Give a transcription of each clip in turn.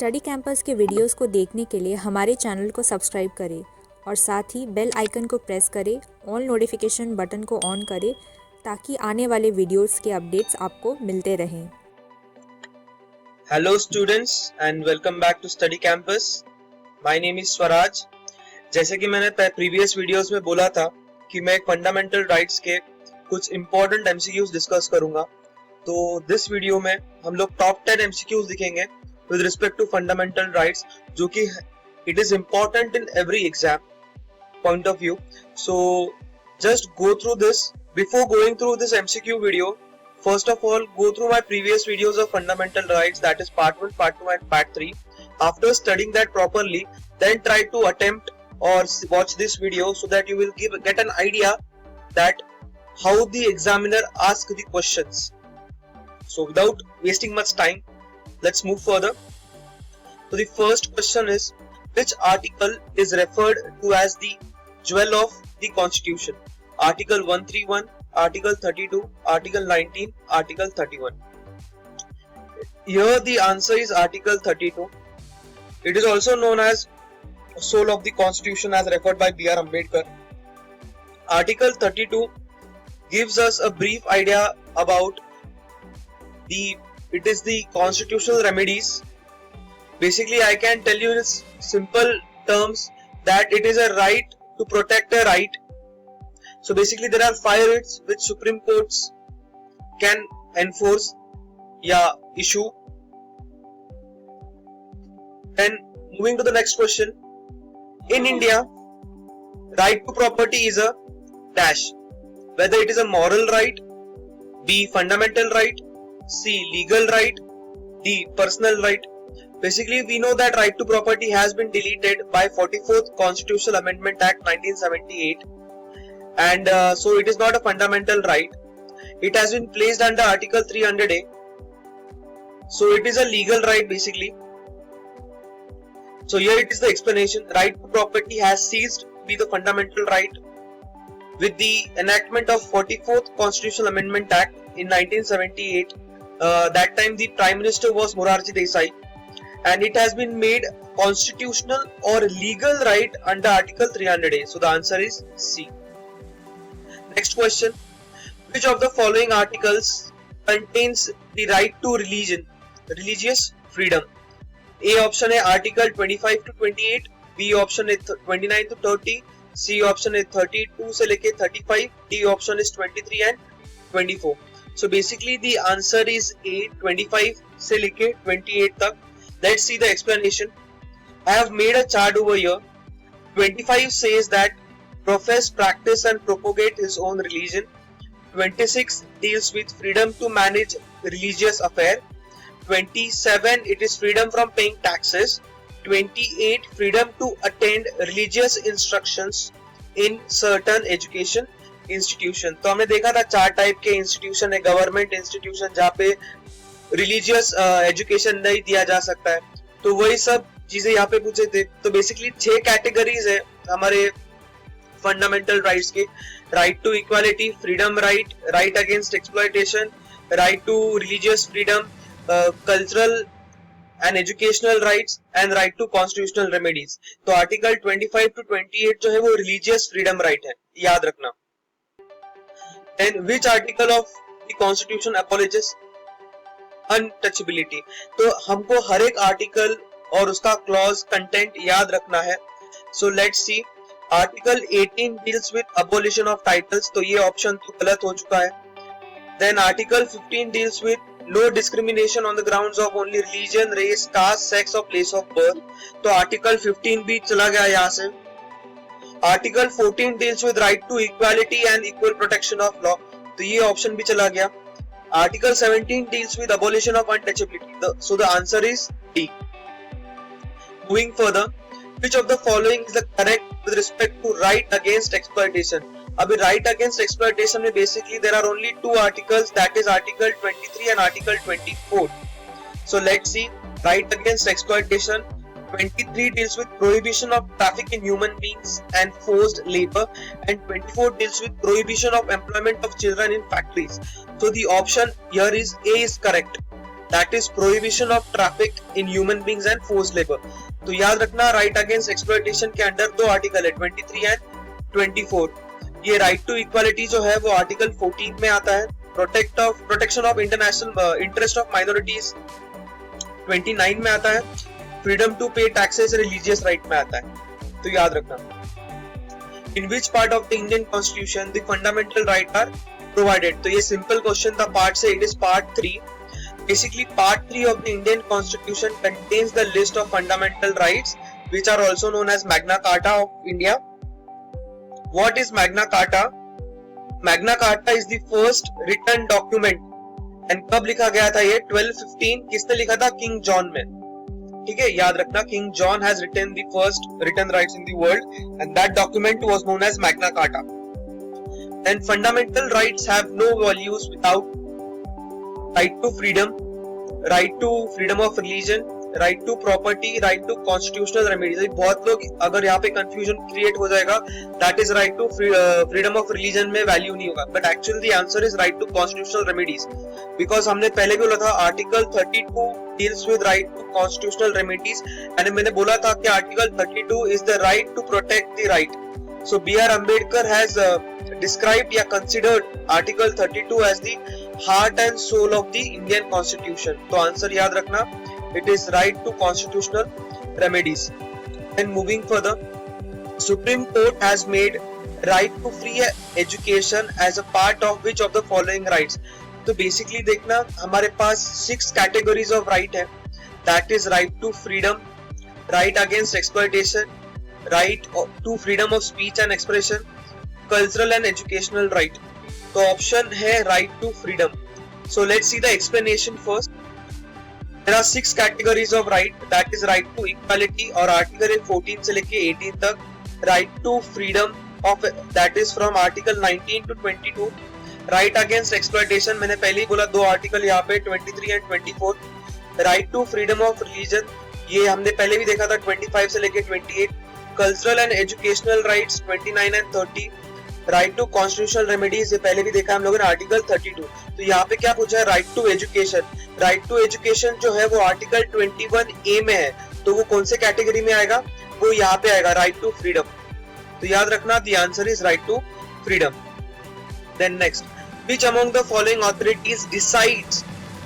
Study campus के videos को देखने के लिए हमारे चैनल को सब्सक्राइब करें और साथ ही बेल आइकन को प्रेस करें, ऑल नोटिफिकेशन बटन को ऑन करें ताकि आने वाले वीडियोस के अपडेट्स आपको मिलते रहें। Hello students and welcome back to study campus. My name is Swaraj. जैसे कि मैंने प्रीवियस वीडियोस में बोला था कि मैं फंडामेंटल राइट्स के कुछ इंपॉर्टेंट एमसीक्यूज डिस्कस करूंगा, तो दिस वीडियो में हम लोग टॉप 10 एमसीक्यूज दिखेंगे with respect to fundamental rights, जो कि it is important in every exam point of view. So just go through this. Before going through this MCQ video, first of all go through my previous videos of fundamental rights, that is part 1, part 2 and part 3. After studying that properly, then try to attempt or watch this video so that you will get an idea that how the examiner asks the questions. So without wasting much time, let's move further. So the first question is, which article is referred to as the jewel of the Constitution? Article 131, Article 32, Article 19, Article 31. Here the answer is Article 32. It is also known as soul of the Constitution as referred by B.R. Ambedkar. Article 32 gives us a brief idea about it is the constitutional remedies. Basically, I can tell you in simple terms that it is a right to protect a right. So basically, there are 5 writs which Supreme Courts can enforce issue. Then moving to the next question. In India, right to property is a dash. Whether it is a moral right, B, fundamental right, C, legal right, D, personal right. Basically, we know that right to property has been deleted by 44th Constitutional Amendment Act 1978, and so it is not a fundamental right. It has been placed under Article 300A, so it is a legal right basically. So here it is the explanation. Right to property has ceased to be the fundamental right with the enactment of 44th Constitutional Amendment Act in 1978. That time the Prime Minister was Morarji Desai, and it has been made constitutional or legal right under Article 300A. So the answer is C. Next question. Which of the following articles contains the right to religious freedom? A option है Article 25 to 28, B option है 29 to 30, C option है 32 से लेके 35, D option is 23 and 24. So basically the answer is A, 25 से लेके 28 तक. Let's see the explanation. I have made a chart over here. 25 says that profess, practice and propagate his own religion. 26 deals with freedom to manage religious affair. 27 it is freedom from paying taxes. 28 freedom to attend religious instructions in certain education institution. तो हमने देखा था 4 type के institution है. Government institution जहाँ पे religious education नहीं दिया जा सकता है, तो वही सब चीजें यहाँ पे पूछे थे. तो बेसिकली 6 कैटेगरीज है हमारे फंडामेंटल राइट्स के. Right to equality, freedom right, right against exploitation, right to religious freedom, cultural and educational rights and right to constitutional remedies. तो आर्टिकल 25 to 28 जो है वो रिलीजियस फ्रीडम राइट है, याद रखना. Then which article of the Constitution abolishes untouchability? तो हमको हर एक आर्टिकल और उसका क्लॉज कंटेंट याद रखना है. So let's see. Article 18 deals with abolition of titles, तो ये ऑप्शन तो गलत हो चुका है. Then Article 15 deals with no discrimination on the grounds of only religion, race, caste, sex or place of birth, तो Article 15 भी चला गया यहाँ से. Article 14 deals with right to equality and equal protection of law, तो ये option भी चला गया. Article 17 deals with abolition of untouchability, so the answer is D. Moving further, which of the following is the correct with respect to right against exploitation? अभी right against exploitation में basically there are only 2 articles, that is Article 23 and Article 24. So let's see. Right against exploitation, 23 deals with prohibition of traffic in human beings and forced labor, and 24 deals with prohibition of employment of children in factories. So the option here is A is correct. That is prohibition of traffic in human beings and forced labour. तो याद रखना right against exploitation के under दो article है 23 and 24। ये right to equality जो है वो आर्टिकल 14 में आता है। Protection of international interest of minorities 29 में आता है। Freedom to pay taxes religious right में आता है। तो याद रखना in which part of the Indian constitution the fundamental right are provided. तो ये सिंपल क्वेश्चन था पार्ट से, it is part 3। Basically, Part 3 of the Indian Constitution contains the list of fundamental rights, which are also known as Magna Carta of India. What is Magna Carta? Magna Carta is the first written document. And कब लिखा गया था ये? 1215। किसने लिखा था? King John में। ठीक है, याद रखना king John has written the first written rights in the world, and that document was known as Magna Carta. And fundamental rights have no values without right to freedom of religion, right to property, right to constitutional remedies। बहुत लोग अगर यहाँ पे confusion create हो जाएगा, that is right to freedom of religion में value नहीं होगा, but actually the answer is right to constitutional remedies, because हमने पहले भी बोला था article 32 deals with right to constitutional remedies, and मैंने बोला था कि article 32 is the right to protect the right। So B.R. Ambedkar has described या considered Article 32 as the heart and soul of the Indian Constitution। तो answer याद रखना, it is right to constitutional remedies। And moving further, Supreme Court has made right to free education as a part of which of the following rights। तो basically देखना हमारे पास 6 categories of right है, that is right to freedom, right against exploitation, right to freedom of speech and expression, cultural and educational right। तो option है right to freedom। So let's see the explanation first। There are 6 categories of right, that is right to equality और article 14 से लेके 18 तक, right to freedom of that is from article 19 to 22, right against exploitation मैंने पहले ही बोला, दो article यहाँ पे 23 and 24, right to freedom of religion ये हमने पहले भी देखा था 25 से लेके 28, cultural and educational rights 29 and 30, right to constitutional remedies ये पहले भी देखा हम लोगों ने आर्टिकल 32। तो यहाँ पे क्या पूछा है? Right to education. Right to education जो है वो आर्टिकल 21A में है, तो वो कौन से कैटेगरी में आएगा? वो यहाँ पे आएगा राइट टू फ्रीडम। तो याद रखना the answer is right to freedom. Then next, which among the following authorities decides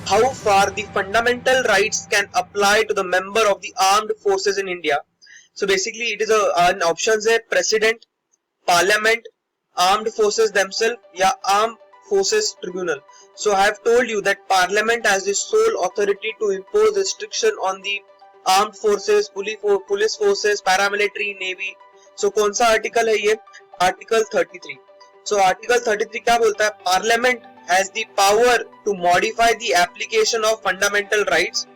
how far the fundamental rights can apply to the member of the armed forces in India? So basically it is an options है president, parliament, armed forces themselves या armed forces tribunal। So I have told you that parliament has the sole authority to impose restriction on the armed forces, police forces, paramilitary, navy। So कौन सा article है ये? Article 33। So article 33 क्या बोलता है? Parliament has the power to modify the application of fundamental rights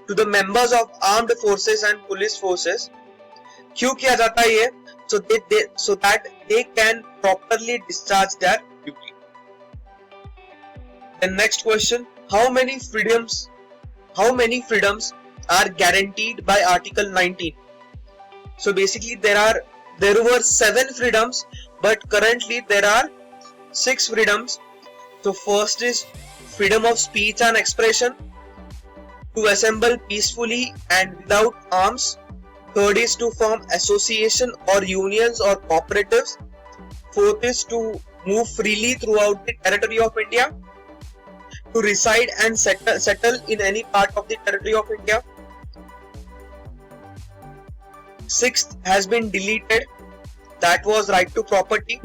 to the members of armed forces and police forces। क्यों किया जाता है ये? So that they can properly discharge their duty। The next question, how many freedoms are guaranteed by Article 19? So basically there were 7 freedoms, but currently there are 6 freedoms। So first is freedom of speech and expression, to assemble peacefully and without arms। Third is to form association or unions or cooperatives। Fourth is to move freely throughout the territory of India, to reside and settle in any part of the territory of India। Sixth has been deleted, that was right to property।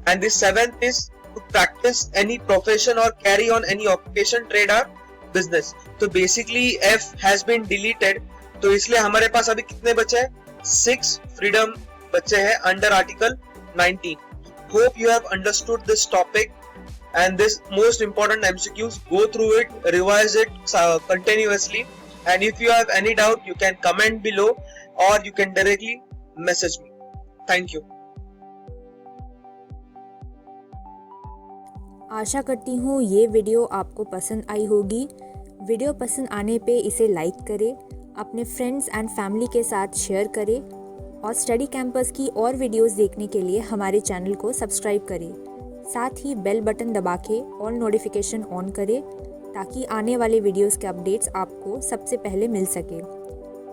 And the 7th is to practice any profession or carry on any occupation, trade or business। तो basically F has been deleted, तो इसलिए हमारे पास अभी कितने बचे हैं? 6 freedom बचे हैं under article 19। Hope you have understood this topic and this most important MCQs, go through it, revise it continuously, and if you have any doubt you can comment below or you can directly message me। Thank you। आशा करती हूँ ये video आपको पसंद आई होगी। Video पसंद आने पे इसे लाइक करें, अपने फ्रेंड्स एंड फैमिली के साथ शेयर करें और स्टडी कैंपस की और वीडियोस देखने के लिए हमारे चैनल को सब्सक्राइब करें। साथ ही बेल बटन दबा के ऑल नोटिफिकेशन ऑन करें ताकि आने वाले वीडियोस के अपडेट्स आपको सबसे पहले मिल सके।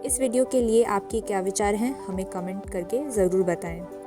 इस वीडियो के लिए आपके क्या विचार हैं, हमें कमेंट करके ज़रूर बताएं।